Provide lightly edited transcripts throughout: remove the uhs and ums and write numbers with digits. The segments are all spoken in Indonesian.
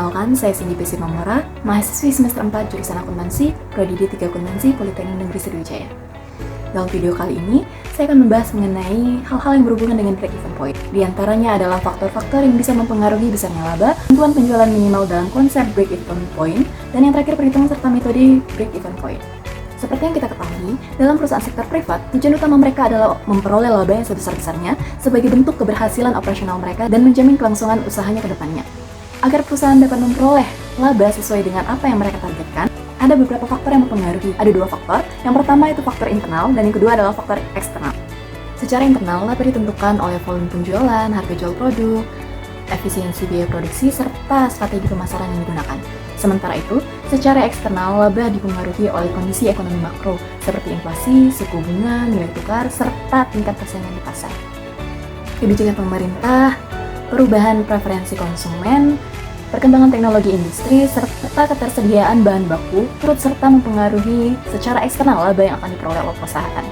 Perkenalkan, saya Cindy P. Mamora, mahasiswi semester 4 jurusan akuntansi, Prodi D3 Akuntansi, Politeknik Negeri Sriwijaya. Dalam video kali ini, saya akan membahas mengenai hal-hal yang berhubungan dengan break-even point. Di antaranya adalah faktor-faktor yang bisa mempengaruhi besarnya laba, tentuan penjualan minimal dalam konsep break-even point, dan yang terakhir perhitungan serta metode break-even point. Seperti yang kita ketahui, dalam perusahaan sektor privat, tujuan utama mereka adalah memperoleh laba yang sebesar-besarnya sebagai bentuk keberhasilan operasional mereka dan menjamin kelangsungan usahanya ke depannya. Agar perusahaan dapat memperoleh laba sesuai dengan apa yang mereka targetkan, ada beberapa faktor yang mempengaruhi. Ada dua faktor. Yang pertama itu faktor internal dan yang kedua adalah faktor eksternal. Secara internal, laba ditentukan oleh volume penjualan, harga jual produk, efisiensi biaya produksi, serta strategi pemasaran yang digunakan. Sementara itu, secara eksternal, laba dipengaruhi oleh kondisi ekonomi makro, seperti inflasi, suku bunga, nilai tukar, serta tingkat persaingan di pasar. Kebijakan pemerintah, perubahan preferensi konsumen, perkembangan teknologi industri, serta ketersediaan bahan baku turut serta mempengaruhi secara eksternal laba yang akan diperoleh oleh perusahaan.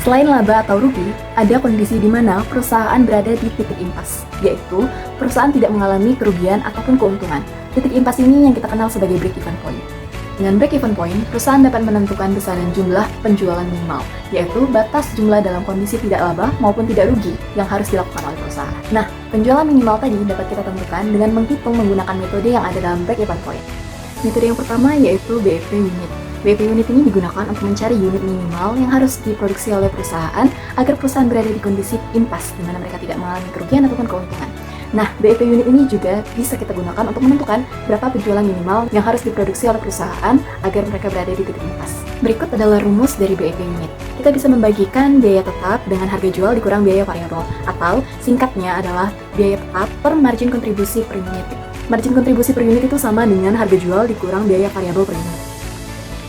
Selain laba atau rugi, ada kondisi di mana perusahaan berada di titik impas, yaitu perusahaan tidak mengalami kerugian ataupun keuntungan. Titik impas ini yang kita kenal sebagai break-even point. Dengan break-even point, perusahaan dapat menentukan besaran jumlah penjualan minimal, yaitu batas jumlah dalam kondisi tidak laba maupun tidak rugi yang harus dilakukan oleh perusahaan. Nah, penjualan minimal tadi dapat kita tentukan dengan menghitung menggunakan metode yang ada dalam break-even point. Metode yang pertama yaitu BEP unit. BEP unit ini digunakan untuk mencari unit minimal yang harus diproduksi oleh perusahaan agar perusahaan berada di kondisi impas, di mana mereka tidak mengalami kerugian ataupun keuntungan. Nah, BEP unit ini juga bisa kita gunakan untuk menentukan berapa penjualan minimal yang harus diproduksi oleh perusahaan agar mereka berada di titik impas. Berikut adalah rumus dari BEP unit. Kita bisa membagikan biaya tetap dengan harga jual dikurang biaya variabel, atau singkatnya adalah biaya tetap per margin kontribusi per unit. Margin kontribusi per unit itu sama dengan harga jual dikurang biaya variabel per unit.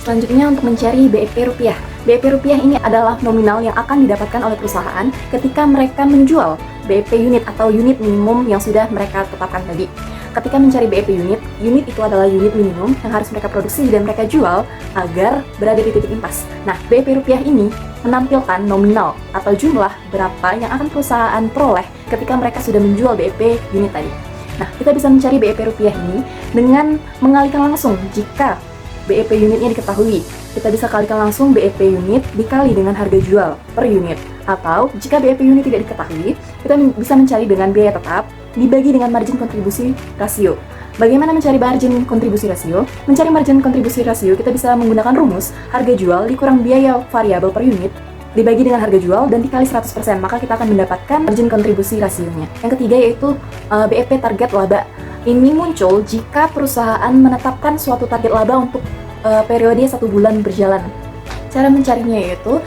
Selanjutnya untuk mencari BEP rupiah. BEP rupiah ini adalah nominal yang akan didapatkan oleh perusahaan ketika mereka menjual BEP unit atau unit minimum yang sudah mereka tetapkan tadi. Ketika mencari BEP unit, unit itu adalah unit minimum yang harus mereka produksi dan mereka jual agar berada di titik impas. Nah, BEP rupiah ini menampilkan nominal atau jumlah berapa yang akan perusahaan peroleh ketika mereka sudah menjual BEP unit tadi. Nah, kita bisa mencari BEP rupiah ini dengan mengalihkan langsung jika BEP unitnya diketahui. Kita bisa kalikan langsung BEP unit dikali dengan harga jual per unit. Atau jika BEP unit tidak diketahui, kita bisa mencari dengan biaya tetap dibagi dengan margin kontribusi rasio. Bagaimana mencari margin kontribusi rasio? Mencari margin kontribusi rasio kita bisa menggunakan rumus harga jual dikurang biaya variabel per unit dibagi dengan harga jual dan dikali 100%, maka kita akan mendapatkan margin kontribusi rasionya. Yang ketiga yaitu BEP target laba. Ini muncul jika perusahaan menetapkan suatu target laba untuk periode 1 bulan berjalan. Cara mencarinya yaitu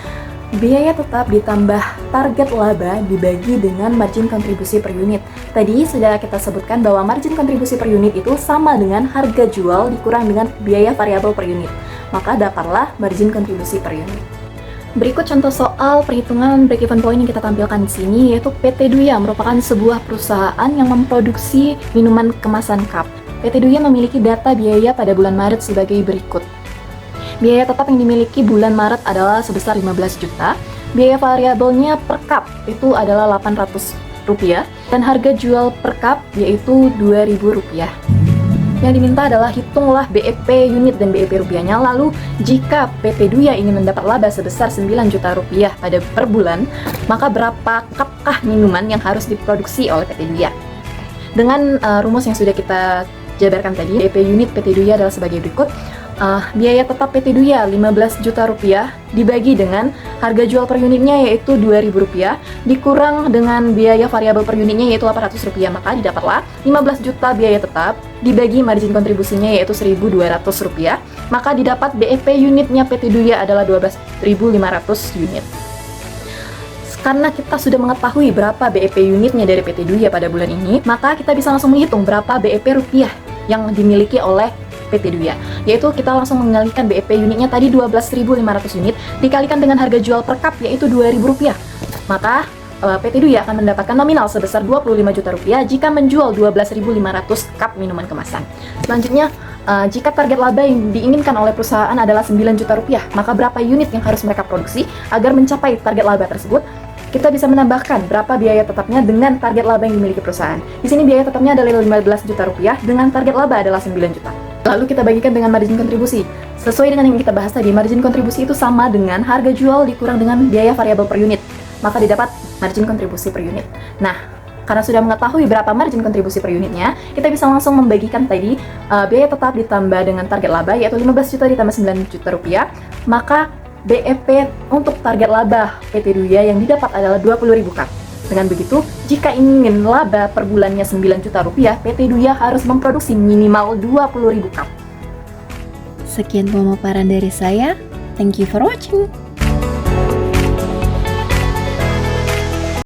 biaya tetap ditambah target laba dibagi dengan margin kontribusi per unit. Tadi sudah kita sebutkan bahwa margin kontribusi per unit itu sama dengan harga jual dikurang dengan biaya variabel per unit. Maka dapatlah margin kontribusi per unit. Berikut contoh soal perhitungan break-even point yang kita tampilkan di sini, yaitu PT Duya merupakan sebuah perusahaan yang memproduksi minuman kemasan cup. PT Duya memiliki data biaya pada bulan Maret sebagai berikut. Biaya tetap yang dimiliki bulan Maret adalah sebesar 15 juta. Biaya variabelnya per cup itu adalah Rp800 dan harga jual per cup yaitu Rp2.000. Yang diminta adalah hitunglah BEP unit dan BEP rupiahnya. Lalu jika PT Duya ingin mendapat laba sebesar 9 juta rupiah pada per bulan, maka berapa cupkah minuman yang harus diproduksi oleh PT Duya? Dengan rumus yang sudah kita jabarkan tadi, BEP unit PT Duya adalah sebagai berikut. Biaya tetap PT Duya 15 juta rupiah dibagi dengan harga jual per unitnya yaitu Rp2.000 dikurang dengan biaya variabel per unitnya yaitu Rp800, maka didapatlah 15 juta biaya tetap dibagi margin kontribusinya yaitu Rp1.200, maka didapat BEP unitnya PT Duya adalah 12.500 unit. Karena kita sudah mengetahui berapa BEP unitnya dari PT Duya pada bulan ini, maka kita bisa langsung menghitung berapa BEP rupiah yang dimiliki oleh PT Duya, yaitu kita langsung mengalihkan BEP unitnya tadi 12.500 unit dikalikan dengan harga jual per cup yaitu Rp2.000, maka PT Duya akan mendapatkan nominal sebesar 25 juta rupiah jika menjual 12.500 cup minuman kemasan. Selanjutnya, jika target laba yang diinginkan oleh perusahaan adalah 9 juta rupiah, maka berapa unit yang harus mereka produksi agar mencapai target laba tersebut? kita bisa menambahkan berapa biaya tetapnya dengan target laba yang dimiliki perusahaan. Di sini biaya tetapnya adalah 15 juta rupiah dengan target laba adalah 9 juta. Lalu kita bagikan dengan margin kontribusi. Sesuai dengan yang kita bahas tadi, margin kontribusi itu sama dengan harga jual dikurang dengan biaya variabel per unit. Maka didapat margin kontribusi per unit. Nah, karena sudah mengetahui berapa margin kontribusi per unitnya, kita bisa langsung membagikan tadi biaya tetap ditambah dengan target laba, yaitu 15 juta ditambah 9 juta rupiah. Maka BEP untuk target laba PT Duya yang didapat adalah 20.000 cup. Dengan begitu, jika ingin laba per bulannya 9 juta rupiah, PT Duya harus memproduksi minimal 20.000 cup. Sekian pemaparan dari saya. Thank you for watching.